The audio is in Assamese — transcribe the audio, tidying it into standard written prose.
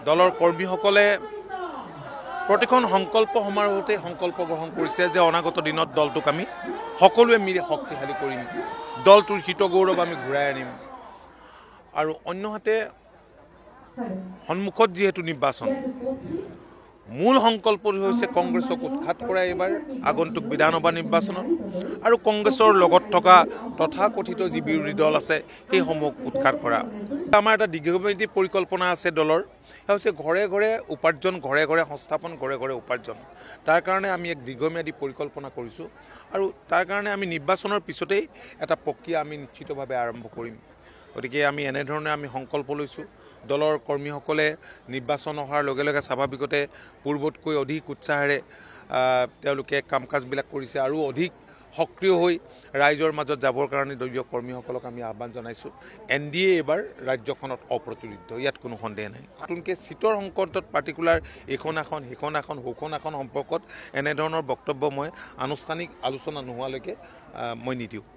দলৰ কৰ্মীসকলে প্ৰতিখন সংকল্প সমাৰোহতে সংকল্প গ্ৰহণ কৰিছে যে অনাগত দিনত দলটোক আমি সকলোৱে মিলি শক্তিশালী কৰিম, দলটোৰ হিত গৌৰৱ আমি ঘূৰাই আনিম। আৰু অন্যহাতে সন্মুখত যিহেতু নিৰ্বাচন, মূল সংকল্পটো হৈছে কংগ্ৰেছক উৎখাত কৰা এইবাৰ আগন্তুক বিধানসভা নিৰ্বাচনত, আৰু কংগ্ৰেছৰ লগত থকা তথাকথিত যি বিৰোধী দল আছে সেইসমূহক উৎখাত কৰা। আমাৰ এটা দীৰ্ঘম্যাদী পৰিকল্পনা আছে দলৰ, সেয়া হৈছে ঘৰে ঘৰে উপাৰ্জন, ঘৰে ঘৰে সংস্থাপন, ঘৰে ঘৰে উপাৰ্জন। তাৰ কাৰণে আমি এক দীৰ্ঘম্যাদী পৰিকল্পনা কৰিছোঁ, আৰু তাৰ কাৰণে আমি নিৰ্বাচনৰ পিছতেই এটা প্ৰক্ৰিয়া আমি নিশ্চিতভাৱে আৰম্ভ কৰিম। গতিকে আমি এনেধৰণে আমি সংকল্প লৈছোঁ। দলৰ কৰ্মীসকলে নিৰ্বাচন অহাৰ লগে লগে স্বাভাৱিকতে পূৰ্বতকৈ অধিক উৎসাহেৰে তেওঁলোকে কাম কাজবিলাক কৰিছে, আৰু অধিক সক্ৰিয় হৈ ৰাইজৰ মাজত যাবৰ কাৰণে দলীয় কৰ্মীসকলক আমি আহ্বান জনাইছোঁ। NDA এইবাৰ ৰাজ্যখনত অপ্ৰতিৰোধ্য, ইয়াত কোনো সন্দেহ নাই। নতুনকৈ চিটৰ সংকটত পাৰ্টিকুলাৰ এইখন আসন, সেইখন আসন, সৌখন আসন সম্পৰ্কত এনেধৰণৰ বক্তব্য মই আনুষ্ঠানিক আলোচনা নোহোৱালৈকে মই নিদিওঁ।